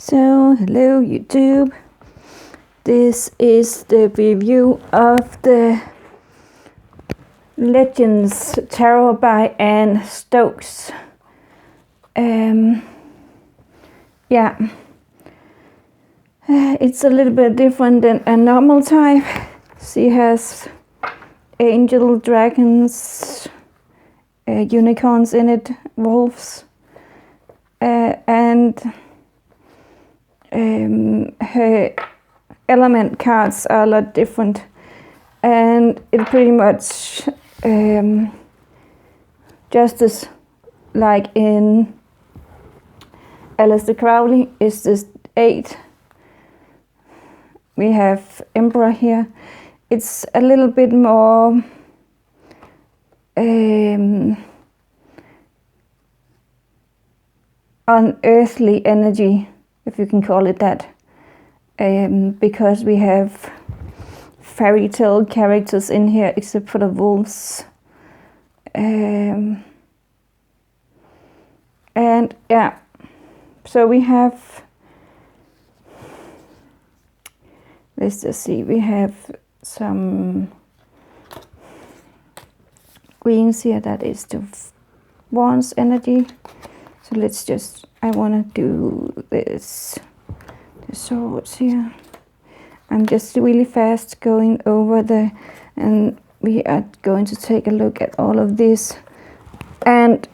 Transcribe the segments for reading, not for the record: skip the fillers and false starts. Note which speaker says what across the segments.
Speaker 1: So, hello YouTube. This is the review of the Legends Tarot by Anne Stokes. It's a little bit different than a normal type. She has angel, dragons, unicorns in it, wolves, and her element cards are a lot different, and it pretty much just as like in Aleister Crowley is this 8. We have Emperor here. It's a little bit more unearthly energy, if you can call it that, because we have fairy tale characters in here except for the wolves. And yeah, so we have, let's just see, we have some greens here, that is the wands energy. So let's just, I want to do this, the swords here. I'm just really fast going over and we are going to take a look at all of this. And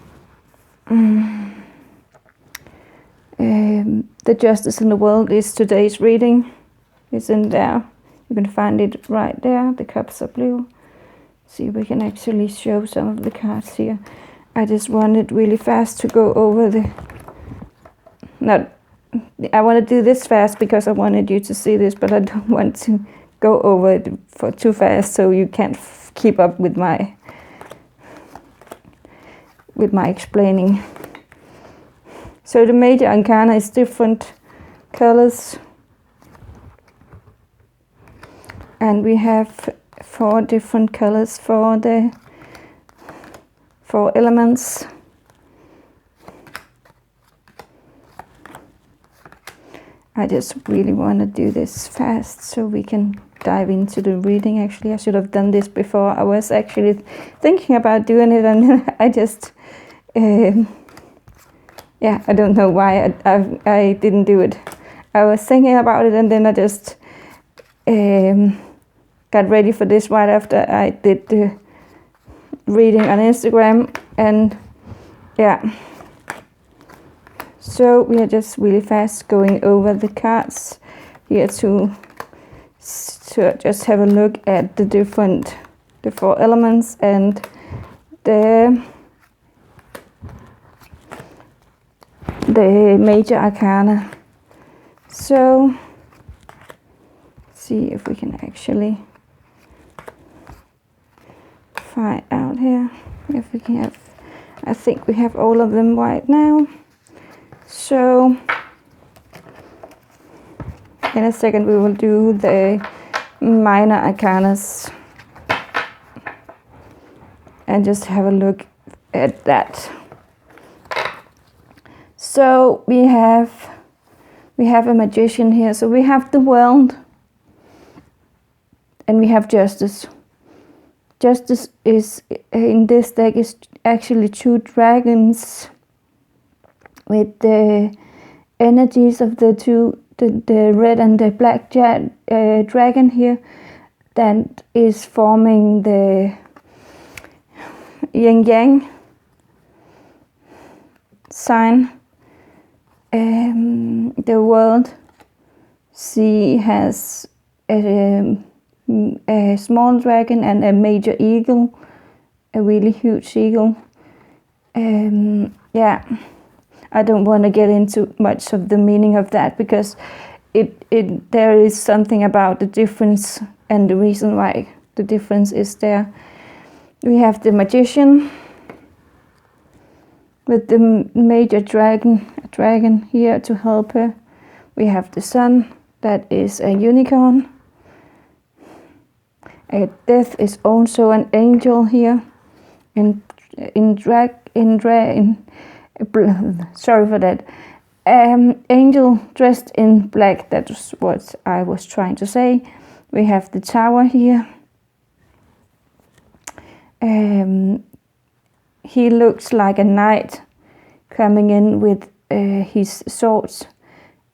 Speaker 1: the Justice in the World is today's reading. It's in there. You can find it right there. The cups are blue. See if we can actually show some of the cards here. I just wanted really fast to go over I want to do this fast because I wanted you to see this, but I don't want to go over it for too fast so you can't keep up with my explaining. So the major arcana is different colors, and we have 4 different colors for the 4 elements. I just really want to do this fast so we can dive into the reading. Actually, I should have done this before. I was actually thinking about doing it, and then I just I don't know why I didn't do it. I was thinking about it, and then I just got ready for this right after I did the reading on Instagram. And yeah, so we are just really fast going over the cards here to just have a look at the 4 elements and the major arcana. So see if we can actually find out here if we can have, I think we have all of them right now. So in a second we will do the minor arcanas and just have a look at that. So we have a magician here. So we have the world and we have justice. Justice is in this deck is actually 2 dragons with the energies of the red and the black dragon here, that is forming the yin yang sign. The world, she has a small dragon and a major eagle, a really huge eagle. I don't want to get into much of the meaning of that because there is something about the difference and the reason why the difference is there. We have the magician with the major dragon here to help her. We have the sun, that is a unicorn. Death is also an angel here. Sorry for that. angel dressed in black. That's what I was trying to say. We have the tower here. He looks like a knight coming in with his swords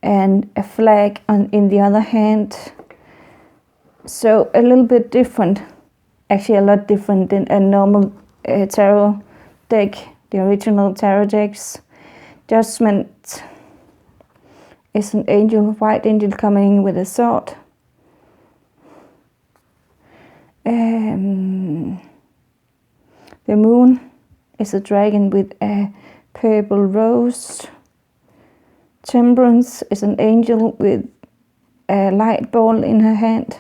Speaker 1: and a flag in the other hand. So a little bit different, actually a lot different than a normal tarot deck, the original tarot decks. Judgment is an angel, white angel coming in with a sword. The moon is a dragon with a purple rose. Temperance is an angel with a light ball in her hand.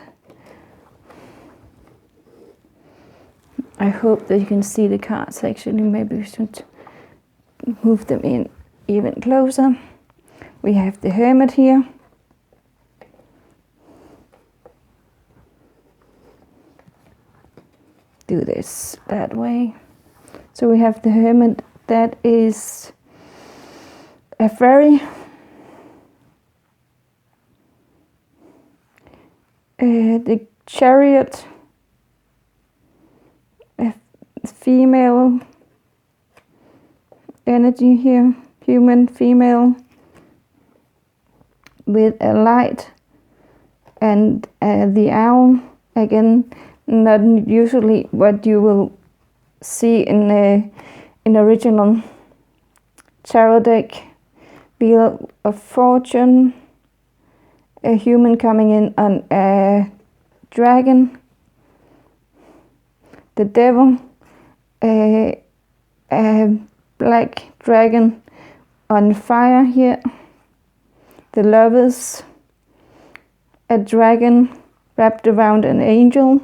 Speaker 1: I hope that you can see the cards. Actually, maybe we should move them in even closer. We have the Hermit here. Do this that way. So we have the Hermit, that is a fairy. The Chariot, a female energy here, human female with a light, and the owl, again, not usually what you will see in original tarot deck. Wheel of Fortune, a human coming in on a dragon, the Devil, a black dragon on fire here, the Lovers, a dragon wrapped around an angel,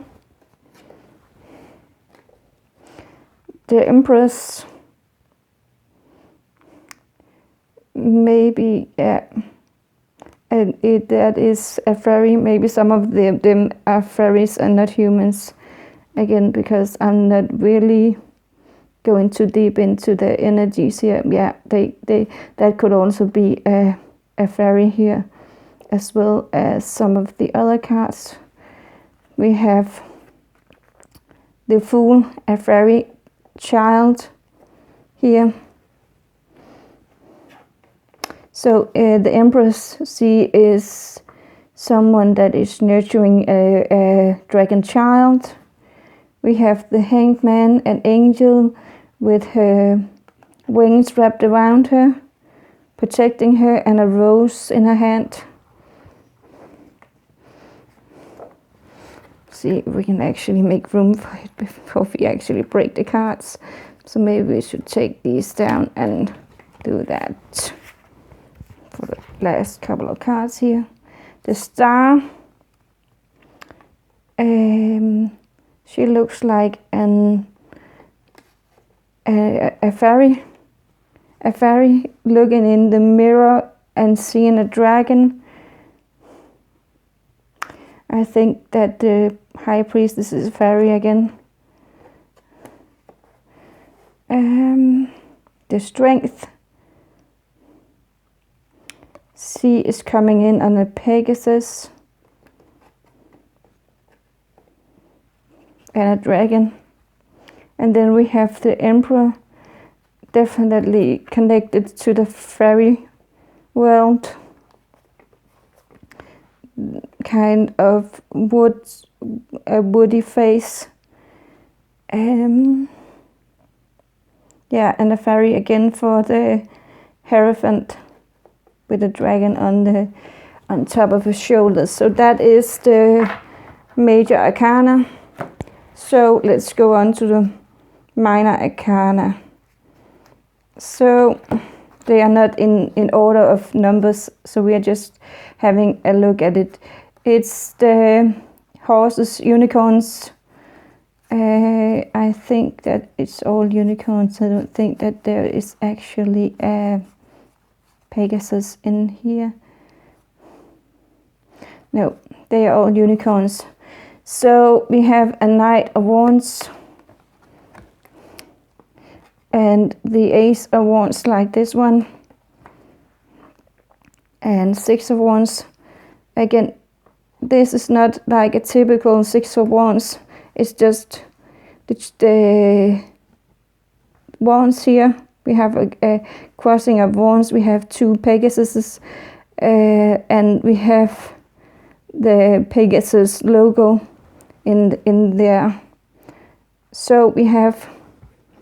Speaker 1: the Empress, maybe and that is a fairy. Maybe some of them are fairies and not humans, again, because I'm not really going too deep into the energies here. Yeah, that could also be a fairy here, as well as some of the other cards. We have the Fool, a fairy child here. So the Empress, she is someone that is nurturing a dragon child. We have the Hanged Man, an angel with her wings wrapped around her, protecting her, and a rose in her hand. See if we can actually make room for it before we actually break the cards. So maybe we should take these down and do that for the last couple of cards here. The Star, she looks like a fairy looking in the mirror and seeing a dragon. I think that the High Priestess is a fairy again. The Strength, she is coming in on a Pegasus and a dragon. And then we have the Emperor, definitely connected to the fairy world. Kind of a woody face. Yeah, and a fairy again for the Hierophant with a dragon on top of his shoulders. So that is the major arcana. So let's go on to the minor arcana. So they are not in order of numbers, so we are just having a look at it. It's the horses, unicorns. I think that it's all unicorns. I don't think that there is actually a Pegasus in here. No, they are all unicorns. So we have a Knight of Wands and the Ace of Wands, like this one. and 6 of Wands. Again, this is not like a typical 6 of Wands. It's just the Wands here. We have a crossing of Wands. We have 2 Pegasuses, and we have the Pegasus logo in there. So we have,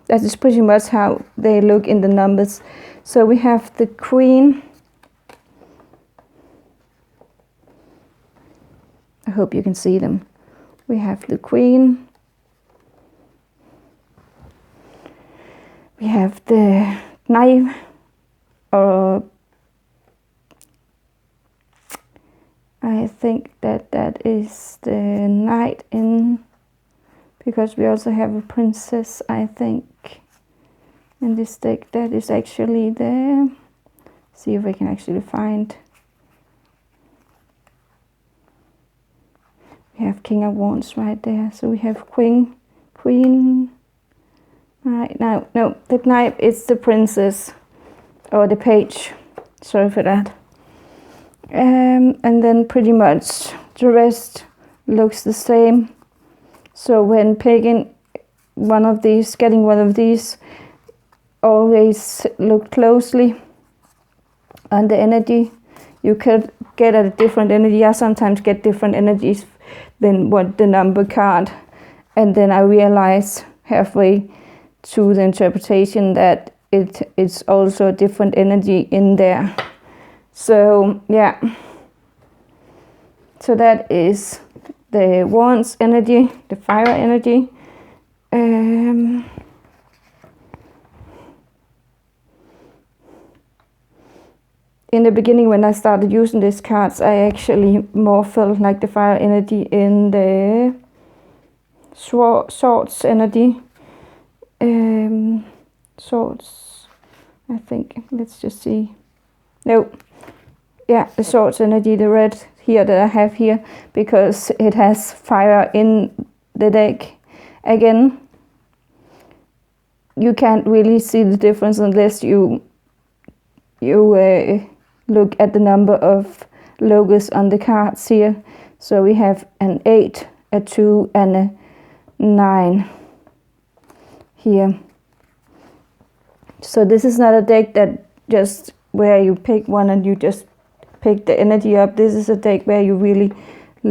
Speaker 1: that is pretty much how they look in the numbers. So we have the Queen. I hope you can see them. We have the Queen. We have the Knight, or I think that is the Knight in, because we also have a Princess, I think, in this deck. That is actually the, see if I can actually find. We have King of Wands right there. So we have Queen. Right now, no, the Knight is the Princess, or the Page. Sorry for that. And then pretty much the rest looks the same. So when picking one of these, getting one of these, always look closely on the energy. You could get a different energy. I sometimes get different energies than what the number card, and then I realize halfway through the interpretation that it's also a different energy in there. So yeah, so that is the Wands energy, the fire energy. In the beginning, when I started using these cards, I actually more felt like the fire energy in the Swords energy. Swords, I think. Let's just see. No. Yeah, the Swords energy, the red here that I have here, because it has fire in the deck. Again, you can't really see the difference unless you look at the number of logos on the cards here. So we have an 8, a 2, and a 9 here. So this is not a deck that just where you pick one and you just pick the energy up. This is a deck where you really